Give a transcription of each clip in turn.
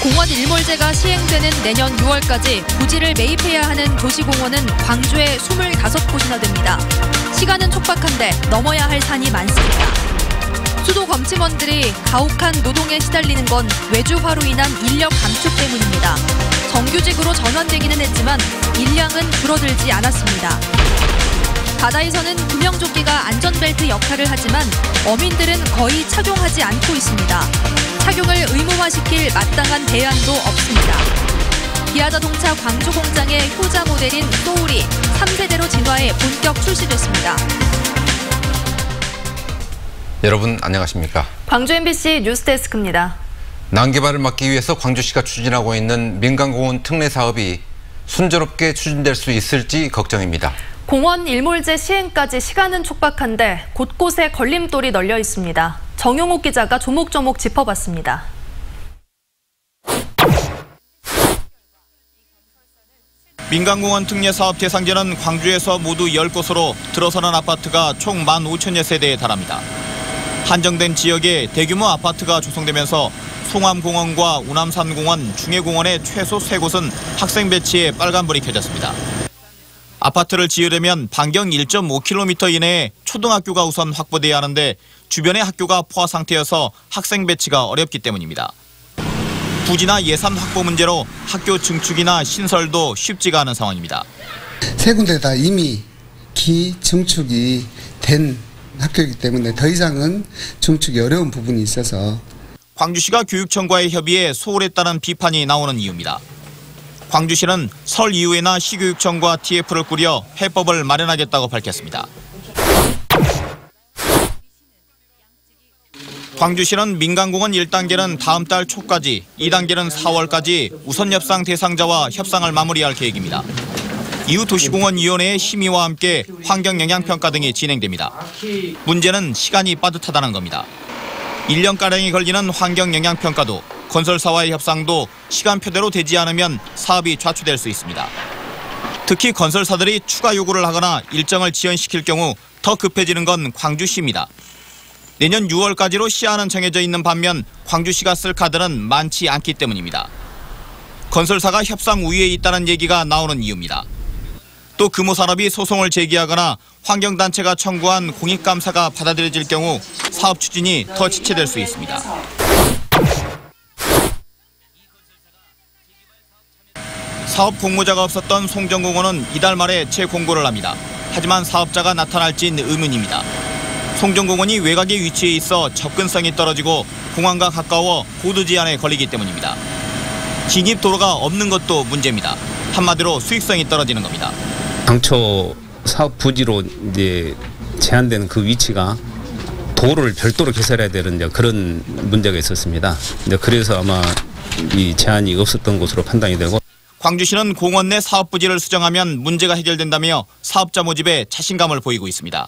공원 일몰제가 시행되는 내년 6월까지 부지를 매입해야 하는 도시공원은 광주에 25곳이나 됩니다. 시간은 촉박한데 넘어야 할 산이 많습니다. 수도 검침원들이 가혹한 노동에 시달리는 건 외주화로 인한 인력 감축 때문입니다. 정규직으로 전환되기는 했지만 인량은 줄어들지 않았습니다. 바다에서는 구명조끼가 안전벨트 역할을 하지만 어민들은 거의 착용하지 않고 있습니다. 착용을 의무화시킬 마땅한 대안도 없습니다. 기아자동차 광주 공장의 효자 모델인 소울이 3세대로 진화해 본격 출시됐습니다. 여러분 안녕하십니까? 광주 MBC 뉴스데스크입니다. 난개발을 막기 위해서 광주시가 추진하고 있는 민간공원 특례 사업이 순조롭게 추진될 수 있을지 걱정입니다. 공원 일몰제 시행까지 시간은 촉박한데 곳곳에 걸림돌이 널려 있습니다. 정용욱 기자가 조목조목 짚어봤습니다. 민간공원 특례 사업 대상지는 광주에서 모두 10곳으로 들어서는 아파트가 총 15,000여 세대에 달합니다. 한정된 지역에 대규모 아파트가 조성되면서 송암공원과 우남산공원, 중해공원의 최소 3곳은 학생 배치에 빨간불이 켜졌습니다. 아파트를 지으려면 반경 1.5km 이내에 초등학교가 우선 확보돼야 하는데 주변의 학교가 포화 상태여서 학생 배치가 어렵기 때문입니다. 부지나 예산 확보 문제로 학교 증축이나 신설도 쉽지가 않은 상황입니다. 세 군데 다 이미 기증축이 된 학교이기 때문에 더 이상은 증축이 어려운 부분이 있어서 광주시가 교육청과의 협의에 소홀했다는 비판이 나오는 이유입니다. 광주시는 설 이후에나 시교육청과 TF를 꾸려 해법을 마련하겠다고 밝혔습니다. 광주시는 민간공원 1단계는 다음 달 초까지, 2단계는 4월까지 우선 협상 대상자와 협상을 마무리할 계획입니다. 이후 도시공원위원회의 심의와 함께 환경영향평가 등이 진행됩니다. 문제는 시간이 빠듯하다는 겁니다. 1년가량이 걸리는 환경영향평가도 건설사와의 협상도 시간표대로 되지 않으면 사업이 좌초될 수 있습니다. 특히 건설사들이 추가 요구를 하거나 일정을 지연시킬 경우 더 급해지는 건 광주시입니다. 내년 6월까지로 시한은 정해져 있는 반면 광주시가 쓸 카드는 많지 않기 때문입니다. 건설사가 협상 우위에 있다는 얘기가 나오는 이유입니다. 또 금호산업이 소송을 제기하거나 환경단체가 청구한 공익감사가 받아들여질 경우 사업 추진이 더 지체될 수 있습니다. 사업 공모자가 없었던 송정공원은 이달 말에 재공고를 합니다. 하지만 사업자가 나타날진 의문입니다. 송정공원이 외곽에 위치해 있어 접근성이 떨어지고 공항과 가까워 고도 제한에 걸리기 때문입니다. 진입도로가 없는 것도 문제입니다. 한마디로 수익성이 떨어지는 겁니다. 당초 사업 부지로 이제 제한된 그 위치가 도로를 별도로 개설해야 되는 그런 문제가 있었습니다. 그래서 아마 이 제한이 없었던 것으로 판단이 되고. 광주시는 공원 내 사업 부지를 수정하면 문제가 해결된다며 사업자 모집에 자신감을 보이고 있습니다.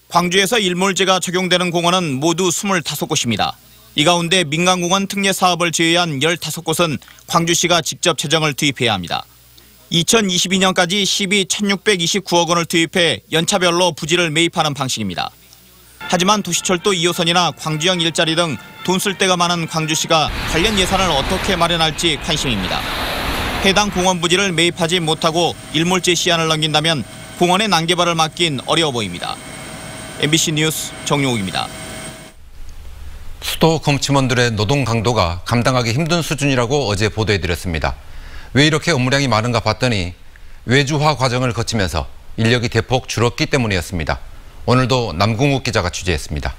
광주에서 일몰제가 적용되는 공원은 모두 25곳입니다. 이 가운데 민간공원 특례 사업을 제외한 15곳은 광주시가 직접 재정을 투입해야 합니다. 2022년까지 시비 1,629억 원을 투입해 연차별로 부지를 매입하는 방식입니다. 하지만 도시철도 2호선이나 광주형 일자리 등 돈 쓸 데가 많은 광주시가 관련 예산을 어떻게 마련할지 관심입니다. 해당 공원 부지를 매입하지 못하고 일몰제 시한을 넘긴다면 공원의 난개발을 막긴 어려워 보입니다. MBC 뉴스 정용욱입니다. 수도 검침원들의 노동 강도가 감당하기 힘든 수준이라고 어제 보도해드렸습니다. 왜 이렇게 업무량이 많은가 봤더니 외주화 과정을 거치면서 인력이 대폭 줄었기 때문이었습니다. 오늘도 남궁욱 기자가 취재했습니다.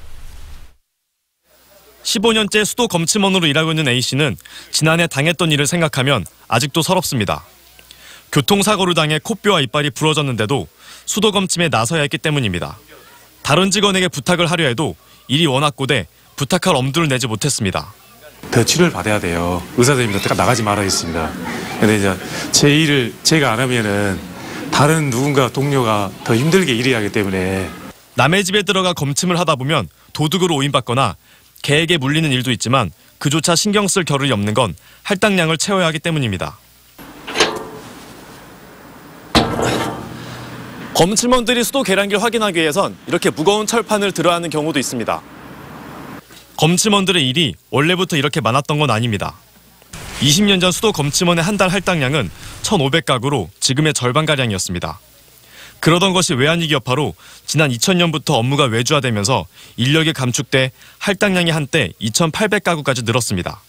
15년째 수도 검침원으로 일하고 있는 A씨는 지난해 당했던 일을 생각하면 아직도 서럽습니다. 교통사고를 당해 코뼈와 이빨이 부러졌는데도 수도 검침에 나서야 했기 때문입니다. 다른 직원에게 부탁을 하려 해도 일이 워낙 고돼 부탁할 엄두를 내지 못했습니다. 더 치료를 받아야 돼요. 의사 선생님도 나가지 말아 있습니다. 근데 이제 제 일을 제가 안 하면은 다른 누군가 동료가 더 힘들게 일해야 하기 때문에 남의 집에 들어가 검침을 하다 보면 도둑으로 오인받거나 개에게 물리는 일도 있지만 그조차 신경 쓸 겨를이 없는 건 할당량을 채워야 하기 때문입니다. 검침원들이 수도 계량기를 확인하기 위해선 이렇게 무거운 철판을 들어야 하는 경우도 있습니다. 검침원들의 일이 원래부터 이렇게 많았던 건 아닙니다. 20년 전 수도 검침원의 한 달 할당량은 1,500가구로 지금의 절반가량이었습니다. 그러던 것이 외환위기 여파로 지난 2000년부터 업무가 외주화되면서 인력이 감축돼 할당량이 한때 2,800가구까지 늘었습니다.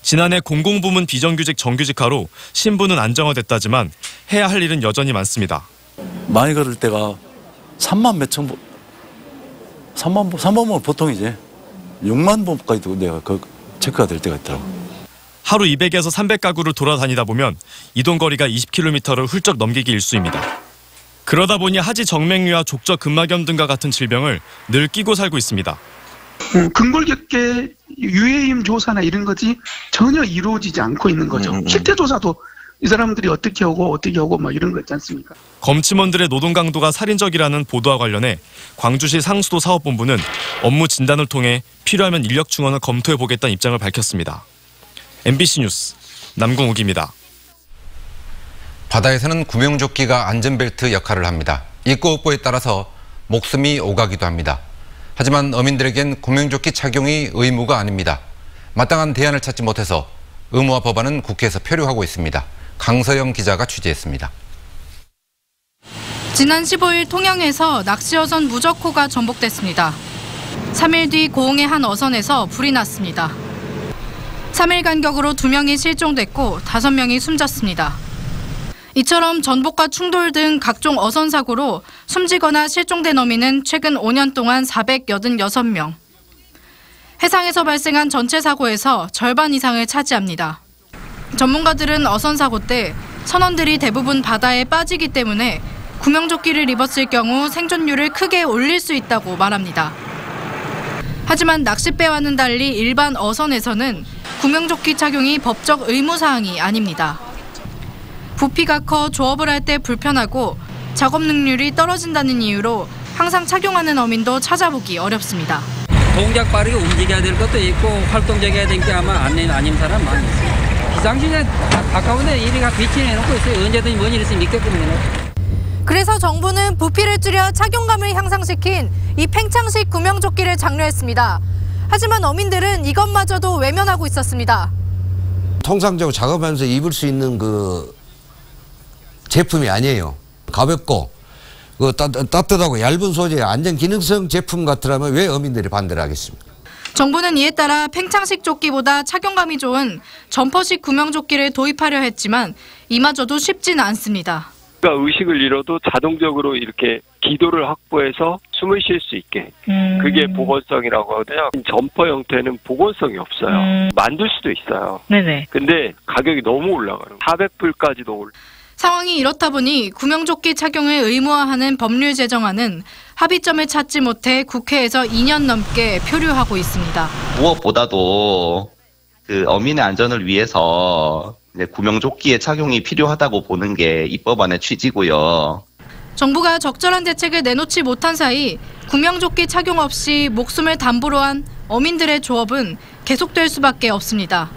지난해 공공부문 비정규직 정규직화로 신분은 안정화됐다지만 해야 할 일은 여전히 많습니다. 많이 걸을 때가 3만 몇천 보, 3만 보면 보통이지. 6만 보까지도 내가 체크가 될 때가 있더라고. 하루 200에서 300가구를 돌아다니다 보면 이동거리가 20km를 훌쩍 넘기기 일쑤입니다. 그러다 보니 하지 정맥류와 족저 근막염 등과 같은 질병을 늘 끼고 살고 있습니다. 근골격계 유해임 조사나 이런 것이 전혀 이루어지지 않고 있는 거죠. 실태 조사도 이 사람들이 어떻게 하고 막 이런 거 있지 않습니까? 검침원들의 노동 강도가 살인적이라는 보도와 관련해 광주시 상수도 사업본부는 업무 진단을 통해 필요하면 인력 충원을 검토해 보겠다는 입장을 밝혔습니다. MBC 뉴스 남궁욱입니다. 바다에서는 구명조끼가 안전벨트 역할을 합니다. 입구업보에 따라서 목숨이 오가기도 합니다. 하지만 어민들에겐 구명조끼 착용이 의무가 아닙니다. 마땅한 대안을 찾지 못해서 의무화 법안은 국회에서 표류하고 있습니다. 강서영 기자가 취재했습니다. 지난 15일 통영에서 낚시어선 무적호가 전복됐습니다. 3일 뒤 고흥의 한 어선에서 불이 났습니다. 3일 간격으로 2명이 실종됐고 5명이 숨졌습니다. 이처럼 전복과 충돌 등 각종 어선 사고로 숨지거나 실종된 어민은 최근 5년 동안 486명. 해상에서 발생한 전체 사고에서 절반 이상을 차지합니다. 전문가들은 어선 사고 때 선원들이 대부분 바다에 빠지기 때문에 구명조끼를 입었을 경우 생존율을 크게 올릴 수 있다고 말합니다. 하지만 낚싯배와는 달리 일반 어선에서는 구명조끼 착용이 법적 의무사항이 아닙니다. 부피가 커 조업을 할 때 불편하고 작업 능률이 떨어진다는 이유로 항상 착용하는 어민도 찾아보기 어렵습니다. 동작 빠르게 움직여야 될 것도 있고 활동적이어야 될 게 아마 아닌 사람 많이 있어요. 비상시에 가까운 데 이리가 비치해놓고 있어요. 언제든지 뭔 일 있으면 있겠거든요. 그래서 정부는 부피를 줄여 착용감을 향상시킨 이 팽창식 구명조끼를 장려했습니다. 하지만 어민들은 이것마저도 외면하고 있었습니다. 통상적으로 작업하면서 입을 수 있는 그 제품이 아니에요. 가볍고 따뜻하고 얇은 소재의 안전 기능성 제품 같으라면 왜 어민들이 반대를 하겠습니까? 정부는 이에 따라 팽창식 조끼보다 착용감이 좋은 점퍼식 구명조끼를 도입하려 했지만 이마저도 쉽지는 않습니다. 의식을 잃어도 자동적으로 이렇게 기도를 확보해서 숨을 쉴 수 있게 그게 보건성이라고 하거든요. 점퍼 형태는 보건성이 없어요. 만들 수도 있어요. 네네. 근데 가격이 너무 올라가요. 400불까지도 올라. 상황이 이렇다 보니 구명조끼 착용을 의무화하는 법률 제정안은 합의점을 찾지 못해 국회에서 2년 넘게 표류하고 있습니다. 무엇보다도 그 어민의 안전을 위해서 구명조끼의 착용이 필요하다고 보는 게 이 법안의 취지고요. 정부가 적절한 대책을 내놓지 못한 사이 구명조끼 착용 없이 목숨을 담보로 한 어민들의 조업은 계속될 수밖에 없습니다.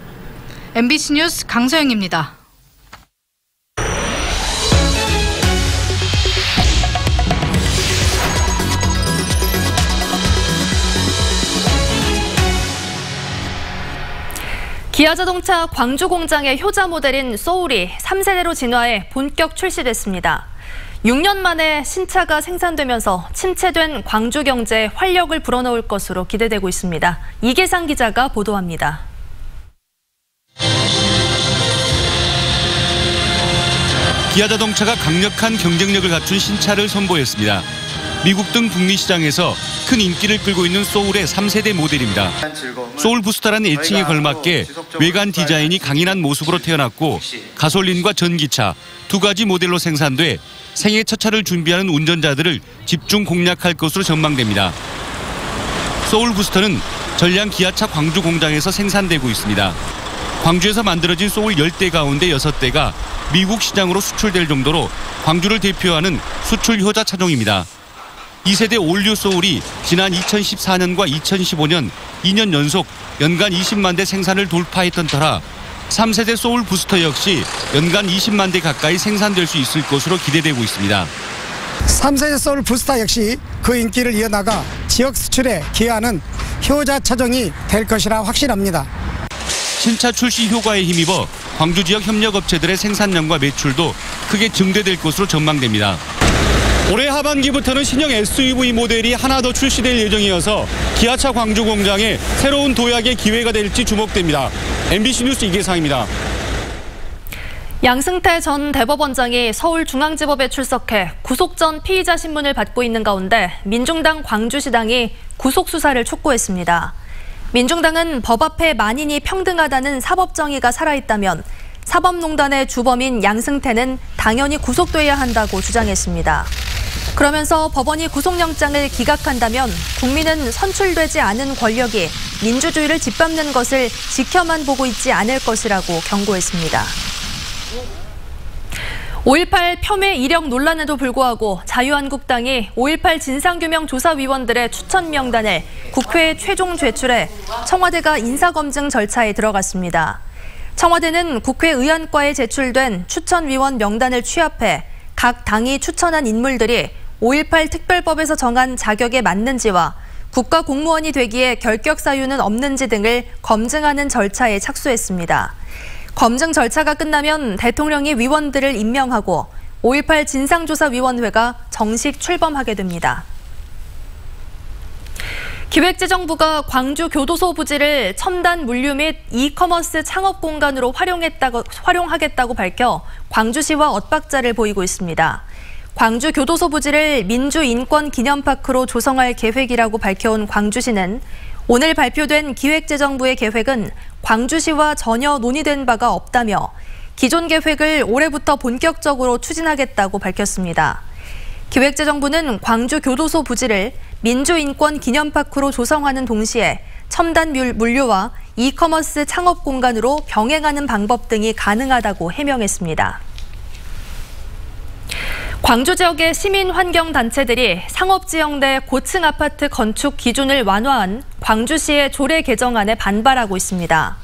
MBC 뉴스 강서영입니다. 기아자동차 광주 공장의 효자 모델인 소울이 3세대로 진화해 본격 출시됐습니다. 6년 만에 신차가 생산되면서 침체된 광주 경제에 활력을 불어넣을 것으로 기대되고 있습니다. 이계상 기자가 보도합니다. 기아자동차가 강력한 경쟁력을 갖춘 신차를 선보였습니다. 미국 등 북미 시장에서 큰 인기를 끌고 있는 소울의 3세대 모델입니다. 소울 부스터라는 애칭에 걸맞게 외관 디자인이 강인한 모습으로 태어났고 가솔린과 전기차 두 가지 모델로 생산돼 생애 첫 차를 준비하는 운전자들을 집중 공략할 것으로 전망됩니다. 소울 부스터는 전량 기아차 광주 공장에서 생산되고 있습니다. 광주에서 만들어진 소울 10대 가운데 6대가 미국 시장으로 수출될 정도로 광주를 대표하는 수출 효자 차종입니다. 2세대 올류 소울이 지난 2014년과 2015년 2년 연속 연간 20만 대 생산을 돌파했던 터라 3세대 소울 부스터 역시 연간 20만 대 가까이 생산될 수 있을 것으로 기대되고 있습니다. 3세대 소울 부스터 역시 그 인기를 이어나가 지역 수출에 기여하는 효자 처정이 될 것이라 확신합니다. 신차 출시 효과에 힘입어 광주 지역 협력업체들의 생산량과 매출도 크게 증대될 것으로 전망됩니다. 올해 하반기부터는 신형 SUV 모델이 하나 더 출시될 예정이어서 기아차 광주 공장에 새로운 도약의 기회가 될지 주목됩니다. MBC 뉴스 이계상입니다. 양승태 전 대법원장이 서울중앙지법에 출석해 구속 전 피의자 신문을 받고 있는 가운데 민중당 광주시당이 구속 수사를 촉구했습니다. 민중당은 법 앞에 만인이 평등하다는 사법정의가 살아있다면 사법농단의 주범인 양승태는 당연히 구속돼야 한다고 주장했습니다. 그러면서 법원이 구속영장을 기각한다면 국민은 선출되지 않은 권력이 민주주의를 짓밟는 것을 지켜만 보고 있지 않을 것이라고 경고했습니다. 5.18 폄훼 이력 논란에도 불구하고 자유한국당이 5.18 진상규명조사위원들의 추천 명단을 국회에 최종 제출해 청와대가 인사검증 절차에 들어갔습니다. 청와대는 국회 의안과에 제출된 추천위원 명단을 취합해 각 당이 추천한 인물들이 5.18 특별법에서 정한 자격에 맞는지와 국가공무원이 되기에 결격 사유는 없는지 등을 검증하는 절차에 착수했습니다. 검증 절차가 끝나면 대통령이 위원들을 임명하고 5.18 진상조사위원회가 정식 출범하게 됩니다. 기획재정부가 광주 교도소 부지를 첨단 물류 및 이커머스 창업 공간으로 활용하겠다고 밝혀 광주시와 엇박자를 보이고 있습니다. 광주 교도소 부지를 민주인권기념파크로 조성할 계획이라고 밝혀온 광주시는 오늘 발표된 기획재정부의 계획은 광주시와 전혀 논의된 바가 없다며 기존 계획을 올해부터 본격적으로 추진하겠다고 밝혔습니다. 기획재정부는 광주 교도소 부지를 민주인권기념파크로 조성하는 동시에 첨단 물류와 이커머스 창업 공간으로 병행하는 방법 등이 가능하다고 해명했습니다. 광주 지역의 시민환경단체들이 상업지역 내 고층 아파트 건축 기준을 완화한 광주시의 조례 개정안에 반발하고 있습니다.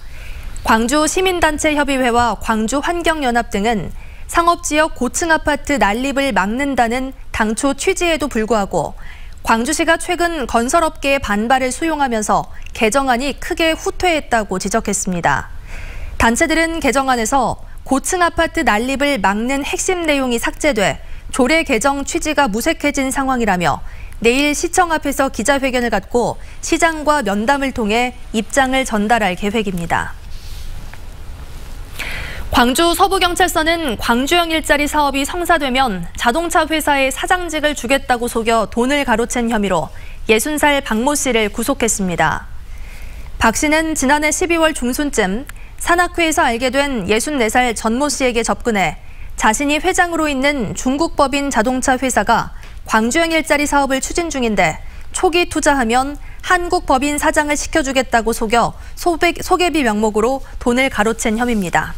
광주 시민단체협의회와 광주환경연합 등은 상업지역 고층 아파트 난립을 막는다는 당초 취지에도 불구하고 광주시가 최근 건설업계의 반발을 수용하면서 개정안이 크게 후퇴했다고 지적했습니다. 단체들은 개정안에서 고층 아파트 난립을 막는 핵심 내용이 삭제돼 조례 개정 취지가 무색해진 상황이라며 내일 시청 앞에서 기자회견을 갖고 시장과 면담을 통해 입장을 전달할 계획입니다. 광주 서부경찰서는 광주형 일자리 사업이 성사되면 자동차 회사의 사장직을 주겠다고 속여 돈을 가로챈 혐의로 60살 박모 씨를 구속했습니다. 박 씨는 지난해 12월 중순쯤 산악회에서 알게 된 64살 전모 씨에게 접근해 자신이 회장으로 있는 중국법인 자동차 회사가 광주형 일자리 사업을 추진 중인데 초기 투자하면 한국법인 사장을 시켜주겠다고 속여 소개비 명목으로 돈을 가로챈 혐의입니다.